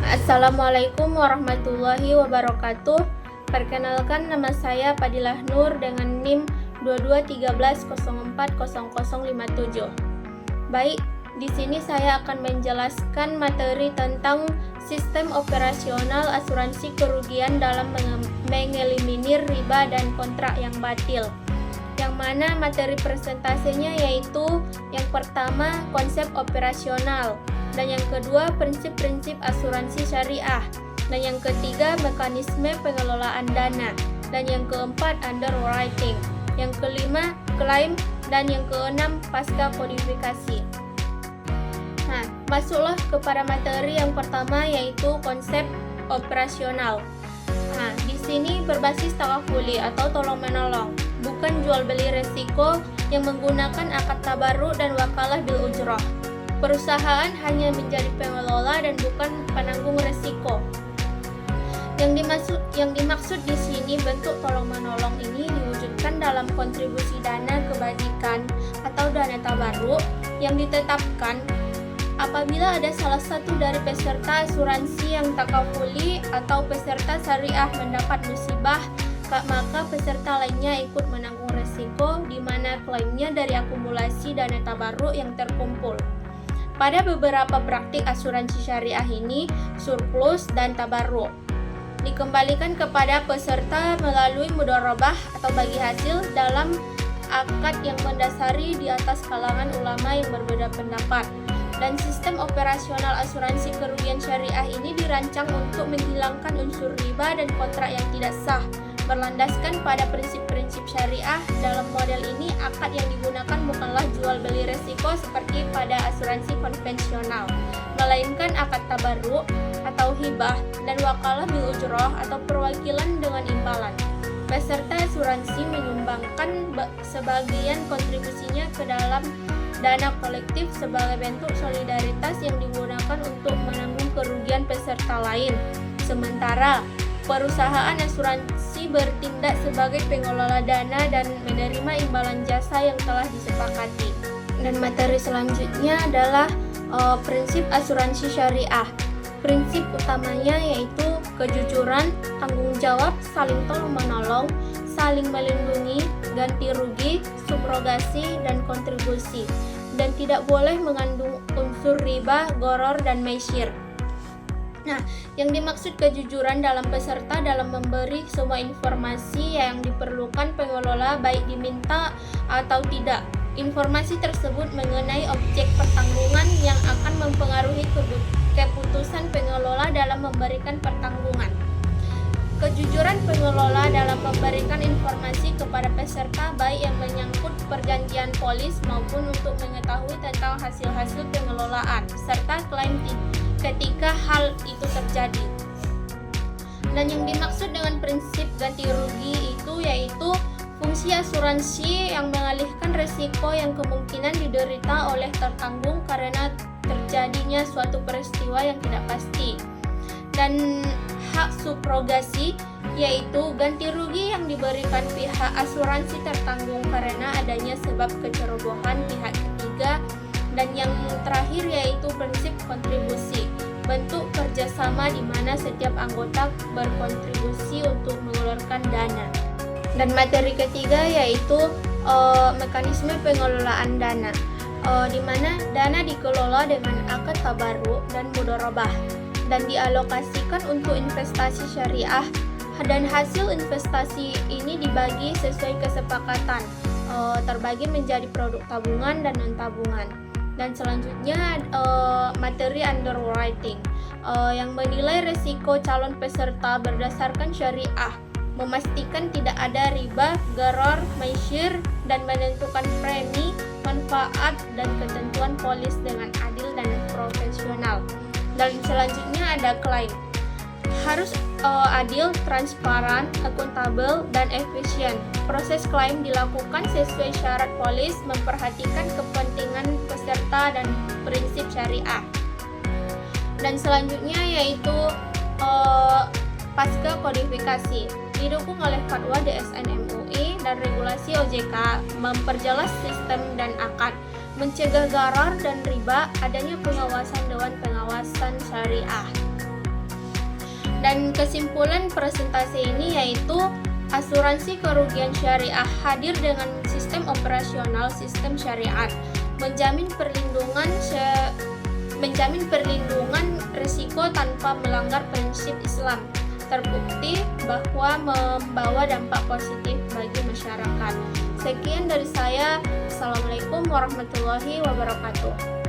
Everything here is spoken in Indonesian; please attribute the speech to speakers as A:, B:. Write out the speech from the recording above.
A: Assalamualaikum warahmatullahi wabarakatuh. Perkenalkan, nama saya Fadilah Nur dengan NIM 2213040057. Baik, di sini saya akan menjelaskan materi tentang sistem operasional asuransi kerugian dalam mengeliminir riba dan kontrak yang batil. Yang mana materi presentasinya yaitu yang pertama konsep operasional, dan yang kedua prinsip-prinsip asuransi syariah, dan yang ketiga mekanisme pengelolaan dana, dan yang keempat underwriting, yang kelima klaim, dan yang keenam pasca kodifikasi. Nah, masuklah kepada materi yang pertama yaitu konsep operasional. Nah, di sini berbasis tawakuli atau tolong menolong, bukan jual beli resiko yang menggunakan akad tabarruk dan wakalah bil ujrah. Perusahaan hanya menjadi pengelola dan bukan penanggung resiko. Yang dimaksud di sini bentuk tolong menolong ini diwujudkan dalam kontribusi dana kebajikan atau dana tabarruk yang ditetapkan apabila ada salah satu dari peserta asuransi yang takafuli atau peserta syariah mendapat musibah, maka peserta lainnya ikut menanggung resiko di mana klaimnya dari akumulasi dana tabarruk yang terkumpul. Pada beberapa praktik asuransi syariah ini, surplus dan tabarruk dikembalikan kepada peserta melalui mudharabah atau bagi hasil dalam akad yang mendasari di atas kalangan ulama yang berbeda pendapat. Dan sistem operasional asuransi kerugian syariah ini dirancang untuk menghilangkan unsur riba dan kontrak yang tidak sah, berlandaskan pada prinsip-prinsip syariah. Dalam model ini, akad yang digunakan bukanlah jual beli resiko seperti pada asuransi konvensional, melainkan akad tabarruk atau hibah dan wakalah bil ujrah atau perwakilan dengan imbalan. Peserta asuransi menyumbangkan sebagian kontribusinya ke dalam dana kolektif sebagai bentuk solidaritas yang digunakan untuk menanggung kerugian peserta lain. Sementara perusahaan asuransi bertindak sebagai pengelola dana dan menerima imbalan jasa yang telah disepakati. Dan materi selanjutnya adalah prinsip asuransi syariah. Prinsip utamanya yaitu kejujuran, tanggung jawab, saling tolong menolong, saling melindungi, ganti rugi, subrogasi, dan kontribusi, dan tidak boleh mengandung unsur riba, gharar, dan maisir. Nah, yang dimaksud kejujuran dalam peserta dalam memberi semua informasi yang diperlukan pengelola baik diminta atau tidak. Informasi tersebut mengenai objek pertanggungan yang akan mempengaruhi keputusan pengelola dalam memberikan pertanggungan. Kejujuran pengelola dalam memberikan informasi kepada peserta baik yang menyangkut perjanjian polis maupun untuk mengetahui tentang hasil-hasil pengelolaan serta klaim ketika hal itu terjadi. Dan yang dimaksud dengan prinsip ganti rugi itu yaitu fungsi asuransi yang mengalihkan resiko yang kemungkinan diderita oleh tertanggung karena terjadinya suatu peristiwa yang tidak pasti. Dan hak subrogasi yaitu ganti rugi yang diberikan pihak asuransi tertanggung karena adanya sebab kecerobohan pihak ketiga. Dan yang terakhir yaitu prinsip kontribusi, bentuk kerjasama di mana setiap anggota berkontribusi untuk mengeluarkan dana. Dan materi ketiga yaitu mekanisme pengelolaan dana, di mana dana dikelola dengan akad tabarruk dan mudharabah dan dialokasikan untuk investasi syariah, dan hasil investasi ini dibagi sesuai kesepakatan, terbagi menjadi produk tabungan dan non-tabungan. Dan selanjutnya materi underwriting yang menilai resiko calon peserta berdasarkan syariah, memastikan tidak ada riba, gharar, maisir, dan menentukan premi, manfaat, dan ketentuan polis dengan adil dan profesional. Dan selanjutnya ada klaim. Harus adil, transparan, akuntabel, dan efisien. Proses klaim dilakukan sesuai syarat polis, memperhatikan kepentingan peserta dan prinsip syariah. Dan selanjutnya yaitu pasca kodifikasi, didukung oleh fatwa DSN MUI dan regulasi OJK, memperjelas sistem dan akad, mencegah gharar dan riba, adanya pengawasan Dewan Pengawasan Syariah. Dan kesimpulan presentasi ini yaitu asuransi kerugian syariah hadir dengan sistem operasional sistem syariat, menjamin perlindungan risiko tanpa melanggar prinsip Islam. Terbukti bahwa membawa dampak positif bagi masyarakat. Sekian dari saya. Assalamualaikum warahmatullahi wabarakatuh.